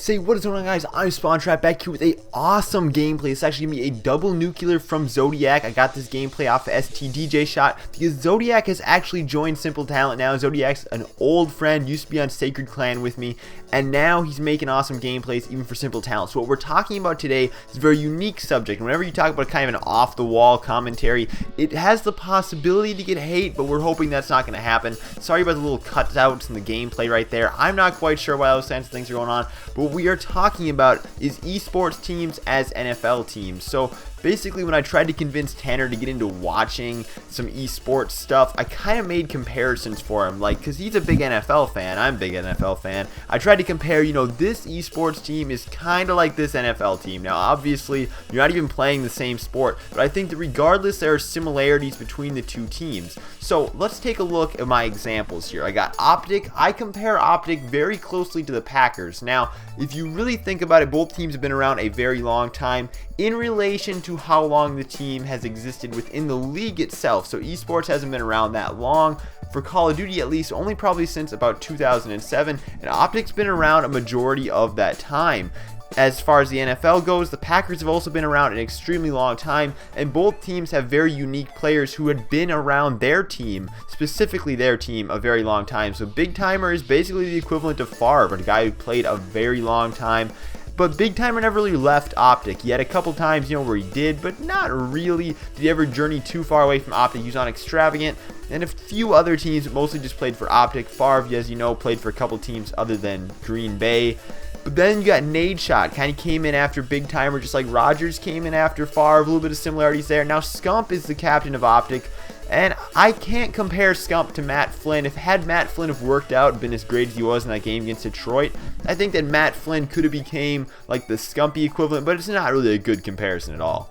Say what is going on, guys? I'm Spawntrap back here with a awesome gameplay. It's actually gonna be a double nuclear from Zodiac. I got this gameplay off of STDJ Shot because Zodiac has actually joined Simple Talent now. Zodiac's an old friend, used to be on Sacred Clan with me, and now he's making awesome gameplays even for Simple Talent. So what we're talking about today is a very unique subject. Whenever you talk about kind of an off-the-wall commentary, it has the possibility to get hate, but we're hoping that's not going to happen. Sorry about the little cutouts in the gameplay right there. I'm not quite sure why those kinds of things are going on, but what we are talking about is esports teams as NFL teams. So basically, when I tried to convince Tanner to get into watching some esports stuff, I kind of made comparisons for him, like, because he's a big NFL fan, I'm a big NFL fan. I tried to compare, this esports team is kind of like this NFL team. Now, obviously, you're not even playing the same sport, but I think that regardless, there are similarities between the two teams. So let's take a look at my examples here. I got Optic. I compare Optic very closely to the Packers. Now, if you really think about it, both teams have been around a very long time in relation to how long the team has existed within the league itself. So esports hasn't been around that long. For Call of Duty, at least, only probably since about 2007, and Optic's been around a majority of that time. As far as the NFL goes, the Packers have also been around an extremely long time, and both teams have very unique players who had been around their team, specifically their team, a very long time. So Big Timer is basically the equivalent of Favre, a guy who played a very long time. But Big Timer never really left Optic. He had a couple times, where he did, but not really did he ever journey too far away from Optic. He was on Extravagant and a few other teams, but mostly just played for Optic. Favre, as you know, played for a couple teams other than Green Bay. But then you got Nade Shot, kind of came in after Big Timer, just like Rodgers came in after Favre. A little bit of similarities there. Now Scump is the captain of Optic. And I can't compare Scump to Matt Flynn. If had Matt Flynn have worked out and been as great as he was in that game against Detroit, I think that Matt Flynn could have became like the Scumpy equivalent, but it's not really a good comparison at all.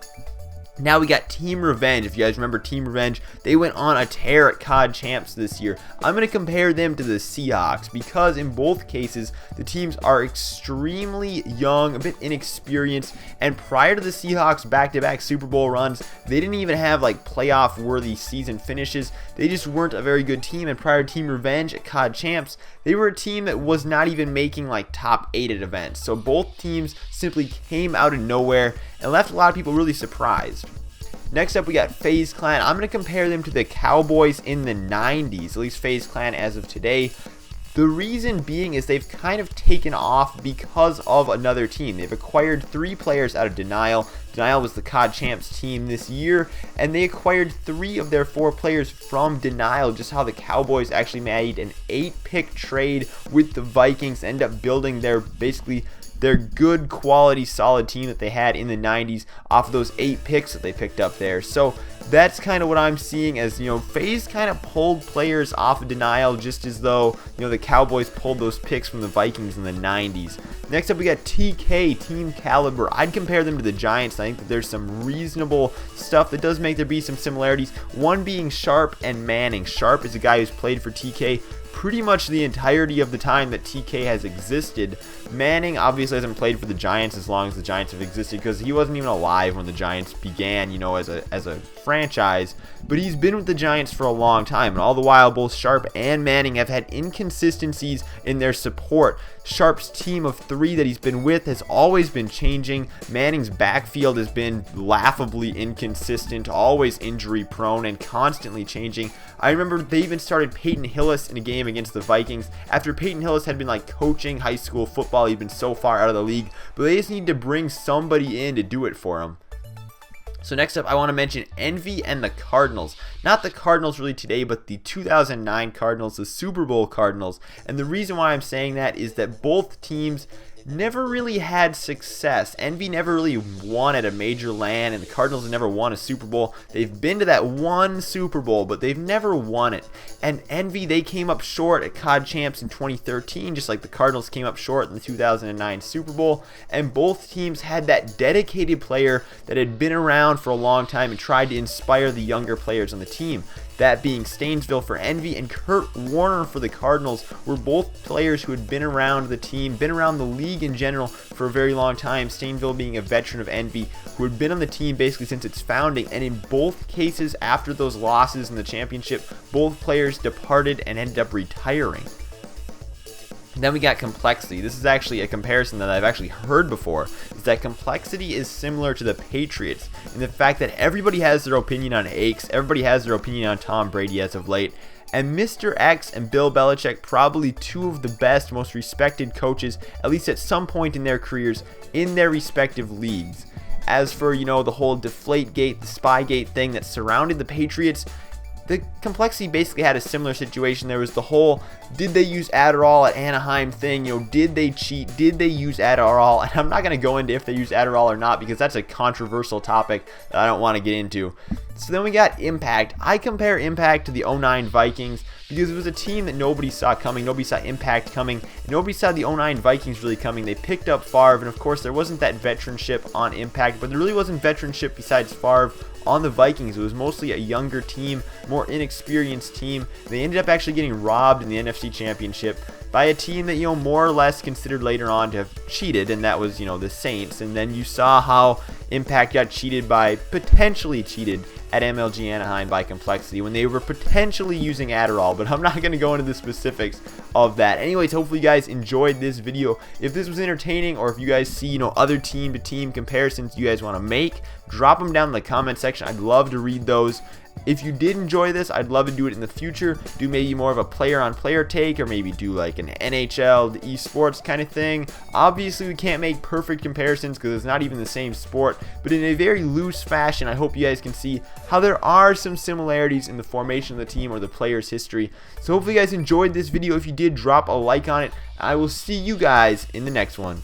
Now we got Team Revenge. If you guys remember Team Revenge, they went on a tear at COD Champs this year. I'm going to compare them to the Seahawks because in both cases, the teams are extremely young, a bit inexperienced, and prior to the Seahawks back-to-back Super Bowl runs, they didn't even have like playoff-worthy season finishes. They just weren't a very good team, and prior to Team Revenge at COD Champs, they were a team that was not even making like top 8 at events. So both teams simply came out of nowhere and left a lot of people really surprised. Next up, we got FaZe Clan. I'm going to compare them to the Cowboys in the 90s, at least FaZe Clan as of today. The reason being is they've kind of taken off because of another team. They've acquired 3 players out of Denial. Denial was the COD Champs team this year, and they acquired 3 of their 4 players from Denial. Just how the Cowboys actually made an 8-pick trade with the Vikings, end up building their good quality solid team that they had in the 90s off of those 8 picks that they picked up there. So that's kind of what I'm seeing as, FaZe kind of pulled players off of Denial just as though, the Cowboys pulled those picks from the Vikings in the 90s. Next up, we got TK, Team Caliber. I'd compare them to the Giants. I think that there's some reasonable stuff that does make there be some similarities. One being Sharp and Manning. Sharp is a guy who's played for TK pretty much the entirety of the time that TK has existed. Manning obviously hasn't played for the Giants as long as the Giants have existed because he wasn't even alive when the Giants began, as a franchise, but he's been with the Giants for a long time, and all the while both Sharp and Manning have had inconsistencies in their support. Sharp's team of 3 that he's been with has always been changing. Manning's backfield has been laughably inconsistent, always injury prone and constantly changing. I remember they even started Peyton Hillis in a game against the Vikings after Peyton Hillis had been like coaching high school football. He'd been so far out of the league, but they just need to bring somebody in to do it for him. So next up, I want to mention Envy and the Cardinals. Not the Cardinals really today, but the 2009 Cardinals, the Super Bowl Cardinals. And the reason why I'm saying that is that both teams never really had success. Envy never really won at a major LAN, and the Cardinals have never won a Super Bowl. They've been to that one Super Bowl, but they've never won it. And Envy, they came up short at COD Champs in 2013, just like the Cardinals came up short in the 2009 Super Bowl. And both teams had that dedicated player that had been around for a long time and tried to inspire the younger players on the team. That being Stainsville for Envy and Kurt Warner for the Cardinals were both players who had been around the team, been around the league in general for a very long time. Stainsville being a veteran of Envy who had been on the team basically since its founding, and in both cases after those losses in the championship, both players departed and ended up retiring. Then we got complexity. This is actually a comparison that I've actually heard before, is that complexity is similar to the Patriots in the fact that everybody has their opinion on Akes, everybody has their opinion on Tom Brady as of late, and Mr. X and Bill Belichick, probably two of the best, most respected coaches, at least at some point in their careers, in their respective leagues. As for, you know, the whole Deflategate, the Spygate thing that surrounded the Patriots, the complexity basically had a similar situation. There was the whole, did they use Adderall at Anaheim thing? You know, did they cheat? Did they use Adderall? And I'm not going to go into if they use Adderall or not, because that's a controversial topic that I don't want to get into. So then we got Impact. I compare Impact to the 09 Vikings because it was a team that nobody saw coming. Nobody saw Impact coming. Nobody saw the 09 Vikings really coming. They picked up Favre, and of course there wasn't that veteranship on Impact, but there really wasn't veteranship besides Favre on the Vikings. It was mostly a younger team, more inexperienced team. They ended up actually getting robbed in the NFC Championship by a team that, you know, more or less considered later on to have cheated, and that was, you know, the Saints. And then you saw how Impact got potentially cheated at MLG Anaheim by complexity when they were potentially using Adderall, but I'm not going to go into the specifics of that. Anyways, hopefully you guys enjoyed this video. If this was entertaining, or if you guys see, you know, other team to team comparisons you guys want to make, drop them down in the comment section. I'd love to read those. If you did enjoy this, I'd love to do it in the future. Do maybe more of a player on player take, or maybe do like an NHL, the esports kind of thing. Obviously, we can't make perfect comparisons because it's not even the same sport, but in a very loose fashion, I hope you guys can see how there are some similarities in the formation of the team or the player's history. So hopefully you guys enjoyed this video. If you did, drop a like on it. I will see you guys in the next one.